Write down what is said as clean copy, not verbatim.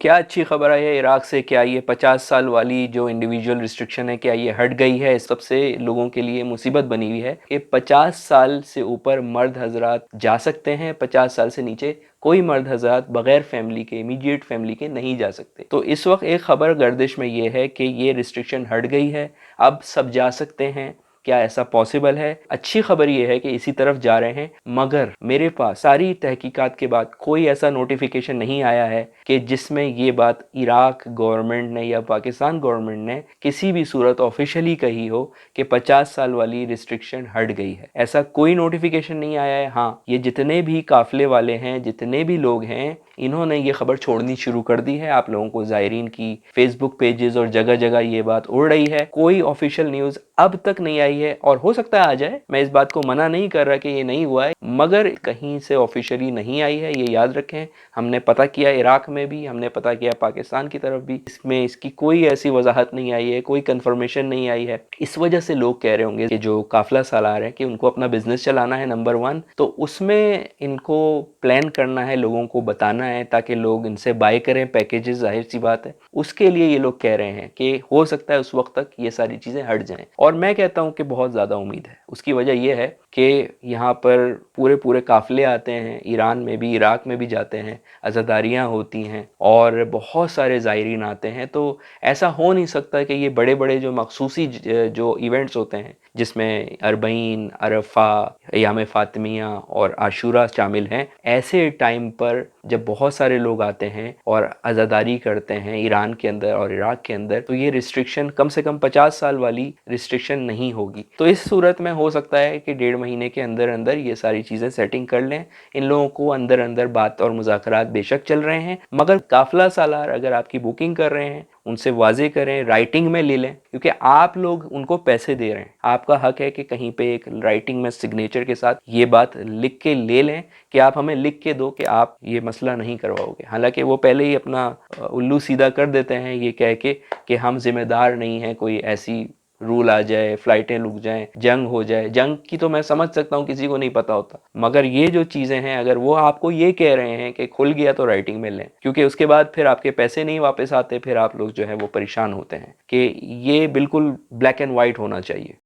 क्या अच्छी खबर आई है इराक से? क्या ये 50 साल वाली जो इंडिविजुअल रिस्ट्रिक्शन है, क्या ये हट गई है? सबसे लोगों के लिए मुसीबत बनी हुई है कि 50 साल से ऊपर मर्द हजरात जा सकते हैं, 50 साल से नीचे कोई मर्द हजरात बगैर फैमिली के, इमीडिएट फैमिली के नहीं जा सकते। तो इस वक्त एक खबर गर्दिश में ये है कि ये रिस्ट्रिक्शन हट गई है, अब सब जा सकते हैं। क्या ऐसा पॉसिबल है? अच्छी खबर यह है कि इसी तरफ जा रहे हैं, मगर मेरे पास सारी तहकीकात के बाद कोई ऐसा नोटिफिकेशन नहीं आया है कि जिसमें ये बात इराक गवर्नमेंट ने या पाकिस्तान गवर्नमेंट ने किसी भी सूरत ऑफिशियली कही हो कि 50 साल वाली रिस्ट्रिक्शन हट गई है। ऐसा कोई नोटिफिकेशन नहीं आया है। हाँ, ये जितने भी काफिले वाले हैं, जितने भी लोग हैं, इन्होंने ये खबर छोड़नी शुरू कर दी है। आप लोगों को ज़ायरीन की फेसबुक पेजेस और जगह जगह ये बात उड़ रही है। कोई ऑफिशियल न्यूज़ अब तक नहीं आई है और हो सकता है आ जाए। मैं इस बात को मना नहीं कर रहा कि ये नहीं हुआ है, मगर कहीं से ऑफिशियली नहीं आई है, ये याद रखें। हमने पता किया इराक में भी, हमने पता किया पाकिस्तान की तरफ भी, इसमें इसकी कोई ऐसी वजाहत नहीं आई है, कोई कंफर्मेशन नहीं आई है। इस वजह से लोग कह रहे होंगे कि जो काफिला सालार है कि उनको अपना बिजनेस चलाना है, नंबर 1, तो उसमें इनको प्लान करना है, लोगों को बताना है ताकि लोग इनसे बाय करें पैकेजेस। जाहिर सी बात है, उसके लिए ये लोग कह रहे हैं कि हो सकता है उस वक्त तक ये सारी चीज़ें हट जाएं। और मैं कहता हूं कि बहुत ज़्यादा उम्मीद है। उसकी वजह यह है कि यहाँ पर पूरे पूरे काफिले आते हैं, ईरान में भी, इराक में भी जाते हैं, अज़ादारियाँ होती हैं और बहुत सारे ज़ायरीन आते हैं। तो ऐसा हो नहीं सकता कि ये बड़े बड़े जो मखसूसी जो इवेंट्स होते हैं, जिसमें अरबईन, अरफा, याम फातिमिया और आशूरा शामिल हैं, ऐसे टाइम पर जब बहुत सारे लोग आते हैं और अज़ादारी करते हैं ईरान के अंदर और इराक के अंदर, तो ये रिस्ट्रिक्शन कम से कम 50 साल वाली रिस्ट्रिक्शन नहीं होगी। तो इस सूरत में हो सकता है कि 1.5 महीने के अंदर अंदर ये सारी चीज़ें सेटिंग कर लें। इन लोगों को अंदर अंदर बात और मुज़ाकरात बेशक चल रहे हैं, मगर काफिला सालार अगर आपकी बुकिंग कर रहे हैं, उनसे वाजे करें, राइटिंग में ले लें, क्योंकि आप लोग उनको पैसे दे रहे हैं। आपका हक है कि कहीं पे एक राइटिंग में सिग्नेचर के साथ ये बात लिख के ले लें कि आप हमें लिख के दो कि आप ये मसला नहीं करवाओगे। हालांकि वो पहले ही अपना उल्लू सीधा कर देते हैं ये कह के कि हम जिम्मेदार नहीं हैं, कोई ऐसी रूल आ जाए, फ्लाइटें रुक जाएं, जंग हो जाए। जंग की तो मैं समझ सकता हूँ, किसी को नहीं पता होता, मगर ये जो चीज़ें हैं, अगर वो आपको ये कह रहे हैं कि खुल गया तो राइटिंग में लें, क्योंकि उसके बाद फिर आपके पैसे नहीं वापस आते, फिर आप लोग जो है वो परेशान होते हैं। कि ये बिल्कुल ब्लैक एंड वाइट होना चाहिए।